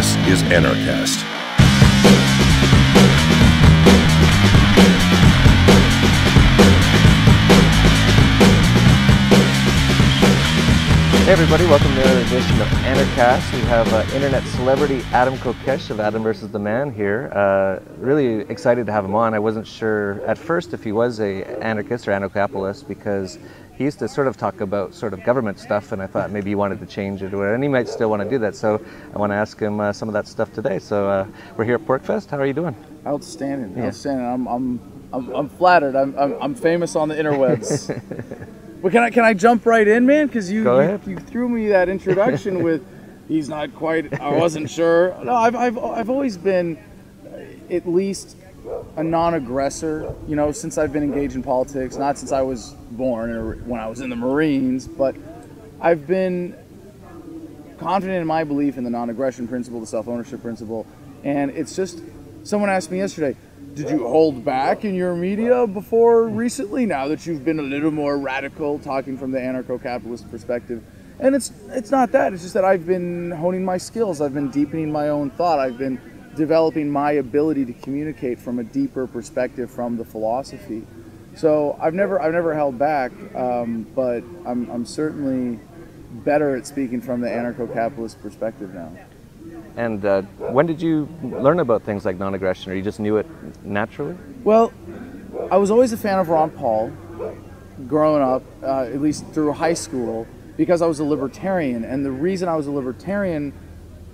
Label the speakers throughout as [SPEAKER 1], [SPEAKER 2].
[SPEAKER 1] This is Anarchast.
[SPEAKER 2] Hey everybody, welcome to another edition of Anarchast. We have internet celebrity Adam Kokesh of Adam vs. the Man here. Really excited to have him on. I wasn't sure at first if he was an anarchist or anarcho-capitalist because he used to sort of talk about sort of government stuff, and I thought maybe he wanted to change it, and he might still want to do that. So I want to ask him some of that stuff today. So we're here at PorcFest. How are you doing?
[SPEAKER 3] Outstanding,
[SPEAKER 2] Yeah.
[SPEAKER 3] outstanding. I'm flattered. I'm famous on the interwebs. But can I jump right in, man? Because you threw me that introduction with, he's not quite. I wasn't sure. No, I've always been at least a non-aggressor. You know, since I've been engaged in politics, not since I was born or when I was in the Marines, but I've been confident in my belief in the non-aggression principle, the self-ownership principle, and it's just. Someone asked me yesterday, did you hold back in your media before recently, now that you've been a little more radical, talking from the anarcho-capitalist perspective? And it's not that. It's just that I've been honing my skills. I've been deepening my own thought. I've been developing my ability to communicate from a deeper perspective from the philosophy. So I've never held back, but I'm certainly better at speaking from the anarcho-capitalist perspective now.
[SPEAKER 2] And when did you learn about things like non-aggression, or you just knew it naturally?
[SPEAKER 3] Well, I was always a fan of Ron Paul growing up, at least through high school, because I was a libertarian. And the reason I was a libertarian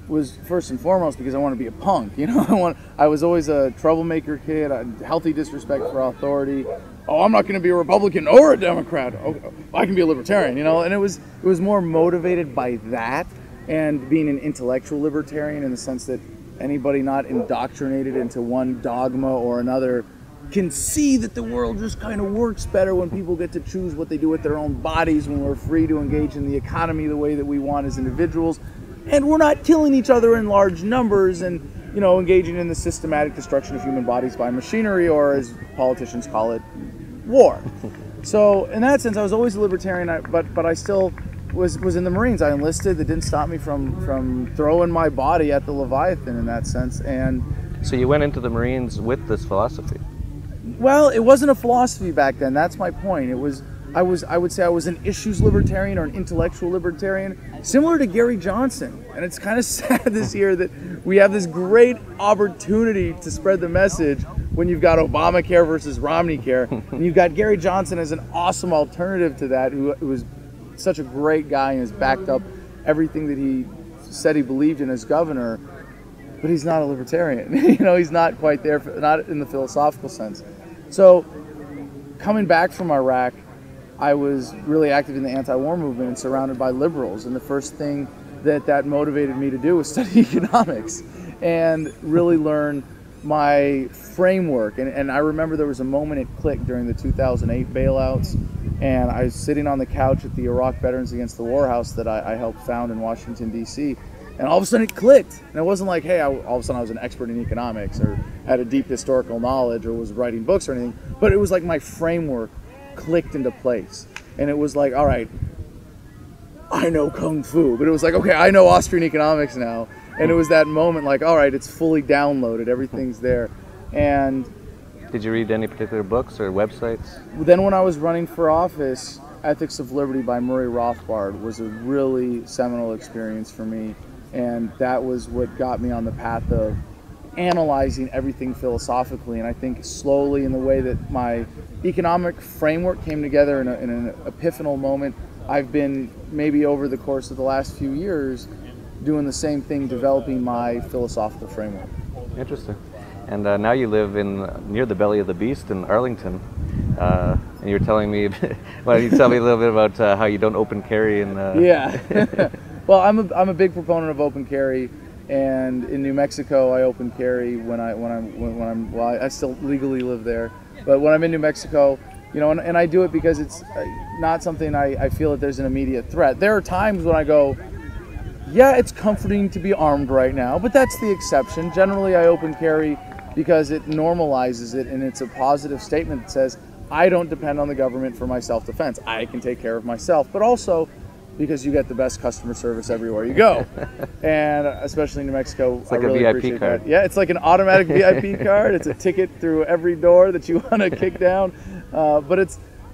[SPEAKER 3] was first and foremost because I wanted to be a punk. You know, I was always a troublemaker kid, a healthy disrespect for authority. Oh, I'm not going to be a Republican or a Democrat. Oh, I can be a libertarian, you know. And it was more motivated by that. And being an intellectual libertarian in the sense that anybody not indoctrinated into one dogma or another can see that the world just kind of works better when people get to choose what they do with their own bodies, when we're free to engage in the economy the way that we want as individuals, and we're not killing each other in large numbers and, you know, engaging in the systematic destruction of human bodies by machinery, or as politicians call it, war. So in that sense, I was always a libertarian, but I still was in the Marines. I enlisted. That didn't stop me from throwing my body at the Leviathan in that sense. And
[SPEAKER 2] so you went into the Marines with this philosophy?
[SPEAKER 3] Well, it wasn't a philosophy back then. That's my point. It was I would say I was an issues libertarian or an intellectual libertarian, similar to Gary Johnson. And it's kind of sad this year that we have this great opportunity to spread the message when you've got Obamacare versus Romney care, and you've got Gary Johnson as an awesome alternative to that, who was such a great guy and has backed up everything that he said he believed in as governor, but he's not a libertarian. You know, he's not quite there, not in the philosophical sense. So coming back from Iraq, I was really active in the anti-war movement and surrounded by liberals, and the first thing that motivated me to do was study economics and really learn my framework. And I remember there was a moment it clicked during the 2008 bailouts, and I was sitting on the couch at the Iraq Veterans Against the War House that I helped found in Washington, D.C., and all of a sudden it clicked. And it wasn't like, hey, all of a sudden I was an expert in economics or had a deep historical knowledge or was writing books or anything, but it was like my framework clicked into place. And it was like, all right, I know Kung Fu, but it was like, okay, I know Austrian economics now. And it was that moment like, all right, it's fully downloaded, everything's there. And
[SPEAKER 2] did you read any particular books or websites?
[SPEAKER 3] Then when I was running for office, Ethics of Liberty by Murray Rothbard was a really seminal experience for me. And that was what got me on the path of analyzing everything philosophically. And I think slowly, in the way that my economic framework came together in an epiphanal moment, I've been, maybe over the course of the last few years, doing the same thing, developing my philosophical framework.
[SPEAKER 2] Interesting. And now you live near the belly of the beast in Arlington. And you were telling me, why don't you tell me a little bit about how you don't open carry?
[SPEAKER 3] Yeah. Well, I'm a big proponent of open carry, and in New Mexico I open carry when I still legally live there, but when I'm in New Mexico, you know, and I do it because it's not something I feel that there's an immediate threat. There are times when I go, yeah, it's comforting to be armed right now, but that's the exception. Generally, I open carry because it normalizes it, and it's a positive statement that says, I don't depend on the government for my self-defense. I can take care of myself. But also, because you get the best customer service everywhere you go. And especially in New Mexico,
[SPEAKER 2] it's like
[SPEAKER 3] I really
[SPEAKER 2] a VIP
[SPEAKER 3] appreciate
[SPEAKER 2] card.
[SPEAKER 3] that. Yeah, it's like an automatic VIP card. It's a ticket through every door that you want to kick down. But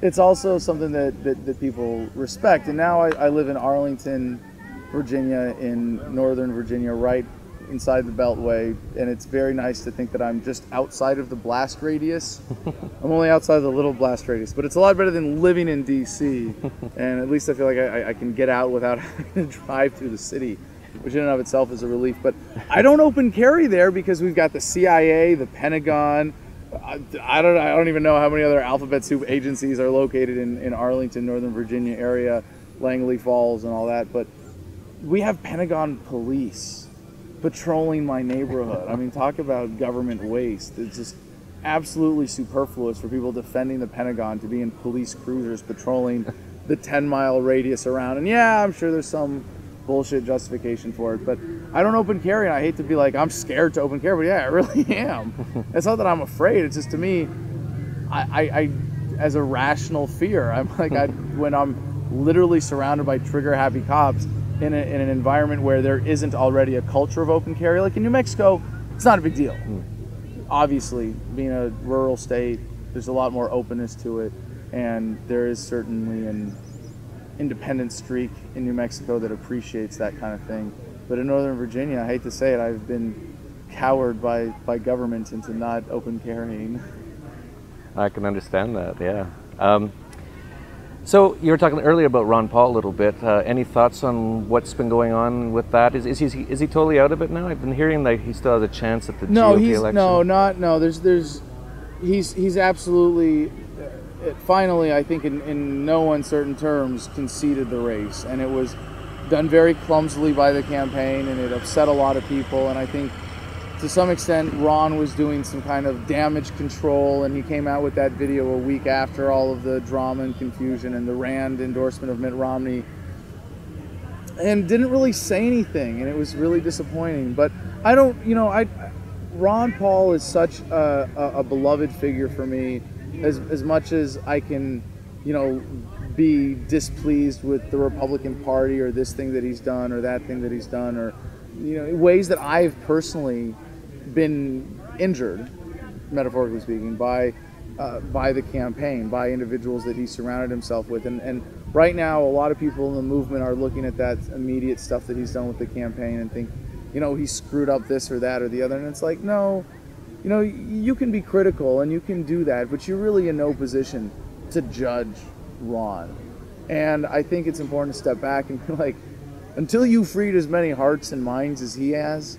[SPEAKER 3] it's also something that people respect. And now I live in Arlington, Virginia, in Northern Virginia, right inside the Beltway, and it's very nice to think that I'm just outside of the blast radius. I'm only outside of the little blast radius, but it's a lot better than living in DC, and at least I feel like I can get out without having to drive through the city, which in and of itself is a relief. But I don't open carry there because we've got the CIA, the Pentagon. I don't even know how many other alphabet soup agencies are located in Arlington, Northern Virginia area, Langley Falls and all that, but we have Pentagon police patrolling my neighborhood. I mean, talk about government waste. It's just absolutely superfluous for people defending the Pentagon to be in police cruisers patrolling the 10-mile radius around. And yeah, I'm sure there's some bullshit justification for it, but I don't open carry, and I hate to be like, I'm scared to open carry, but yeah, I really am. It's not that I'm afraid, it's just, to me, I as a rational fear, I'm like, when I'm literally surrounded by trigger-happy cops, in an environment where there isn't already a culture of open carry. Like in New Mexico, it's not a big deal. Obviously, being a rural state, there's a lot more openness to it, and there is certainly an independent streak in New Mexico that appreciates that kind of thing. But in Northern Virginia, I hate to say it, I've been cowered by government into not open carrying.
[SPEAKER 2] I can understand that, yeah. So you were talking earlier about Ron Paul a little bit. Any thoughts on what's been going on with that? Is he totally out of it now? I've been hearing that he still has a chance at the GOP election. He's absolutely, finally, I think in no uncertain terms, conceded the race, and it was done very clumsily by the campaign, and it upset a lot of people. And I think to some extent, Ron was doing some kind of damage control, and he came out with that video a week after all of the drama and confusion and the Rand endorsement of Mitt Romney, and didn't really say anything, and it was really disappointing. But Ron Paul is such a beloved figure for me, as much as I can, be displeased with the Republican Party or this thing that he's done or that thing that he's done, or ways that I've personally been injured, metaphorically speaking, by the campaign, by individuals that he surrounded himself with. And right now, a lot of people in the movement are looking at that immediate stuff that he's done with the campaign and think, he screwed up this or that or the other. And it's like, no, you can be critical and you can do that, but you're really in no position to judge Ron. And I think it's important to step back and be like, until you freed as many hearts and minds as he has,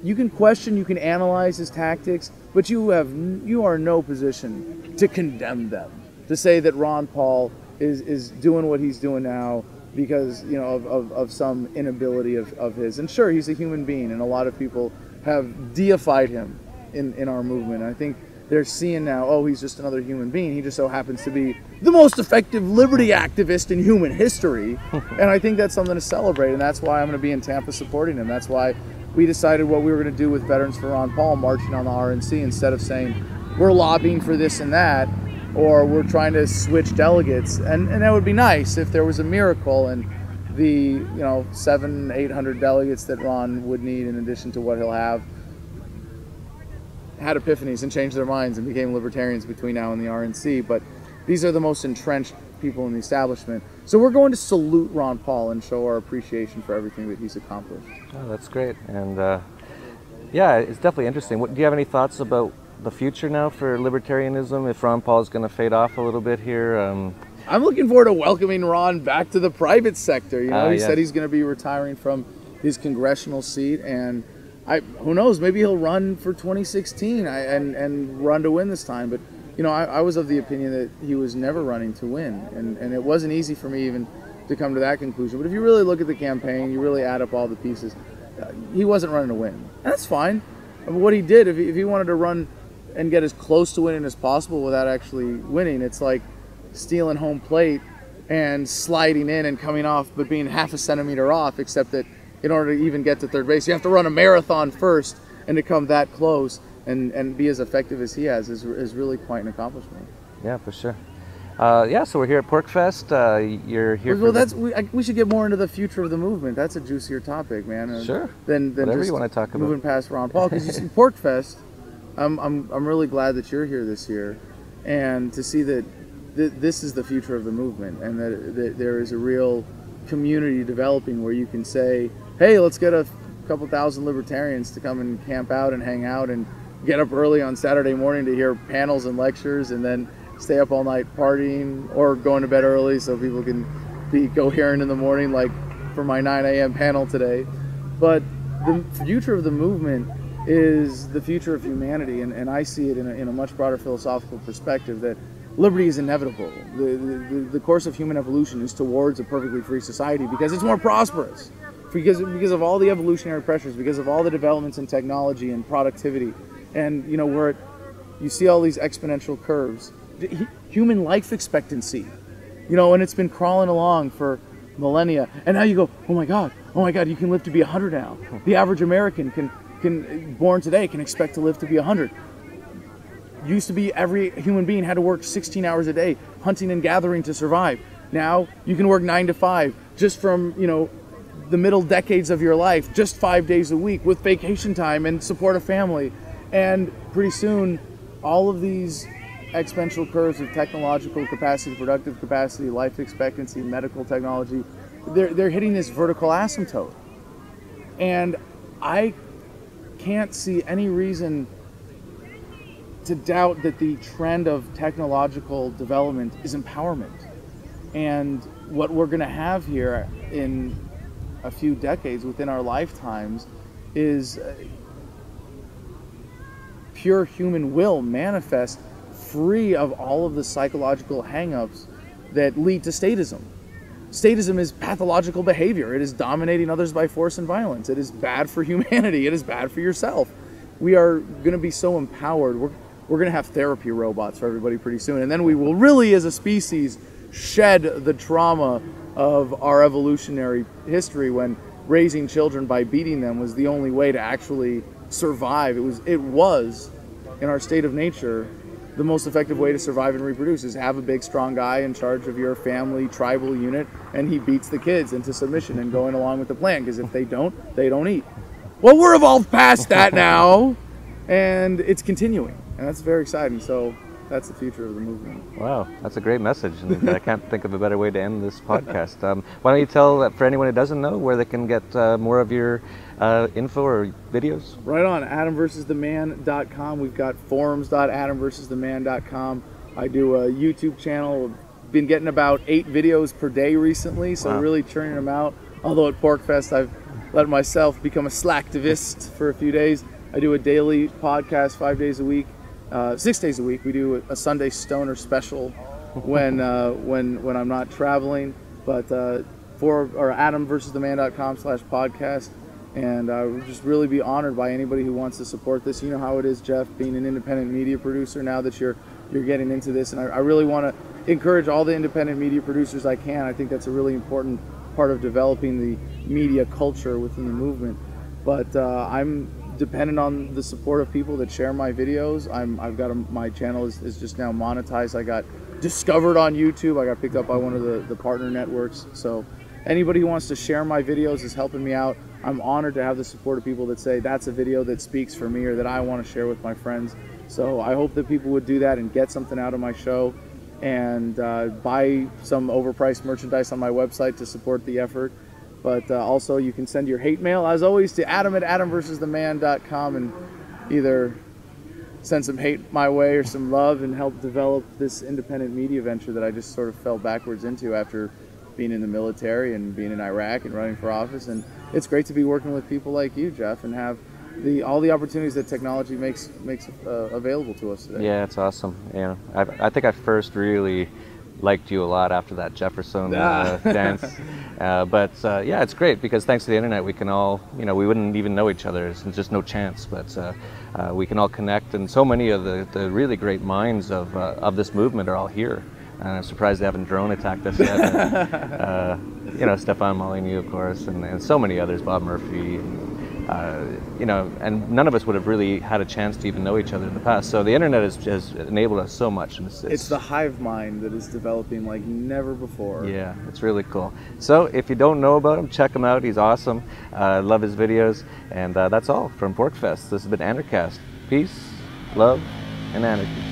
[SPEAKER 2] you can question, you can analyze his tactics, but you are in no position to condemn them, to say that Ron Paul is doing what he's doing now because of some inability of his. And sure, he's a human being, and a lot of people have deified him in our movement. And I think they're seeing now, oh, he's just another human being. He just so happens to be the most effective liberty activist in human history. And I think that's something to celebrate, and that's why I'm going to be in Tampa supporting him. That's why we decided what we were going to do with Veterans for Ron Paul, marching on the RNC, instead of saying we're lobbying for this and that, or we're trying to switch delegates. And that would be nice if there was a miracle and the 700-800 delegates that Ron would need, in addition to what he'll have, had epiphanies and changed their minds and became libertarians between now and the RNC. But these are the most entrenched people in the establishment. So we're going to salute Ron Paul and show our appreciation for everything that he's accomplished. Oh, that's great. And yeah, it's definitely interesting. Do you have any thoughts about the future now for libertarianism, if Ron Paul is going to fade off a little bit here?
[SPEAKER 3] I'm looking forward to welcoming Ron back to the private sector. He said he's going to be retiring from his congressional seat, and who knows, maybe he'll run for 2016 and run to win this time. But I was of the opinion that he was never running to win, and it wasn't easy for me even to come to that conclusion. But if you really look at the campaign, you really add up all the pieces, he wasn't running to win. And that's fine. I mean, what he did, if he wanted to run and get as close to winning as possible without actually winning, it's like stealing home plate and sliding in and coming off, but being half a centimeter off, except that in order to even get to third base, you have to run a marathon first, and to come that close and be as effective as he has is really quite an accomplishment.
[SPEAKER 2] Yeah, for sure. Yeah, so we're here at PorcFest. You're here.
[SPEAKER 3] Well, we should get more into the future of the movement. That's a juicier topic, man.
[SPEAKER 2] Sure.
[SPEAKER 3] Than
[SPEAKER 2] whatever
[SPEAKER 3] just
[SPEAKER 2] you want to talk about.
[SPEAKER 3] Moving past Ron Paul, because you see PorcFest. I'm really glad that you're here this year, and to see that this is the future of the movement, and that there is a real community developing where you can say, hey, let's get a couple thousand libertarians to come and camp out and hang out and get up early on Saturday morning to hear panels and lectures, and then stay up all night partying or going to bed early so people can be coherent in the morning, like for my 9 a.m. panel today. But the future of the movement is the future of humanity, and I see it in a much broader philosophical perspective, that liberty is inevitable. The course of human evolution is towards a perfectly free society because it's more prosperous, because of all the evolutionary pressures, because of all the developments in technology and productivity. And you see all these exponential curves. Human life expectancy, and it's been crawling along for millennia, and now you go, oh my god, you can live to be 100 now. The average American born today can expect to live to be 100. Used to be every human being had to work 16 hours a day hunting and gathering to survive. Now you can work 9 to 5 just from the middle decades of your life, just 5 days a week with vacation time and support a family. And pretty soon all of these exponential curves of technological capacity, productive capacity, life expectancy, medical technology, they're hitting this vertical asymptote. And I can't see any reason to doubt that the trend of technological development is empowerment. And what we're going to have here in a few decades, within our lifetimes, is pure human will manifest, free of all of the psychological hang-ups that lead to statism. Statism is pathological behavior. It is dominating others by force and violence. It is bad for humanity. It is bad for yourself. We are going to be so empowered. We're going to have therapy robots for everybody pretty soon. And then we will really, as a species, shed the trauma of our evolutionary history, when raising children by beating them was the only way to actually survive. It was in our state of nature, the most effective way to survive and reproduce is have a big, strong guy in charge of your family tribal unit, and he beats the kids into submission and going along with the plan, because if they don't eat. Well, we're evolved past that now, and it's continuing, and that's very exciting. So that's the future of the movement.
[SPEAKER 2] Wow, that's a great message, and I can't think of a better way to end this podcast. Why don't you tell, for anyone who doesn't know, where they can get more of your info or videos?
[SPEAKER 3] Right on, adamversustheman.com. We've got forums.adamversustheman.com. I do a YouTube channel. Been getting about 8 videos per day recently, so really churning them out. Although at PorcFest, I've let myself become a slacktivist for a few days. I do a daily podcast 5 days a week. 6 days a week. We do a Sunday stoner special when I'm not traveling. But adamversustheman.com/podcast, and I would just really be honored by anybody who wants to support this. You know how it is, Jeff, being an independent media producer now that you're getting into this, and I really want to encourage all the independent media producers I can. I think that's a really important part of developing the media culture within the movement. But I'm dependent on the support of people that share my videos. My channel is just now monetized. I got discovered on YouTube. I got picked up by one of the partner networks. So anybody who wants to share my videos is helping me out. I'm honored to have the support of people that say that's a video that speaks for me or that I want to share with my friends. So I hope that people would do that and get something out of my show, and buy some overpriced merchandise on my website to support the effort. But also you can send your hate mail, as always, to adam@adamversustheman.com, and either send some hate my way or some love, and help develop this independent media venture that I just sort of fell backwards into after being in the military and being in Iraq and running for office. And it's great to be working with people like you, Jeff, and have all the opportunities that technology makes available to us today.
[SPEAKER 2] Yeah, it's awesome. I think I first really liked you a lot after that Jefferson dance. But yeah, it's great because thanks to the internet, we can all, we wouldn't even know each other. It's just no chance, but we can all connect. And so many of the really great minds of this movement are all here. And I'm surprised they haven't drone attacked us yet. Stefan Molyneux, of course, and so many others, Bob Murphy, you know, and none of us would have really had a chance to even know each other in the past. So the internet has enabled us so much. And
[SPEAKER 3] it's the hive mind that is developing like never before.
[SPEAKER 2] Yeah, it's really cool. So if you don't know about him, check him out. He's awesome. Love his videos. And that's all from PorcFest. This has been Anarchast. Peace, love, and anarchy.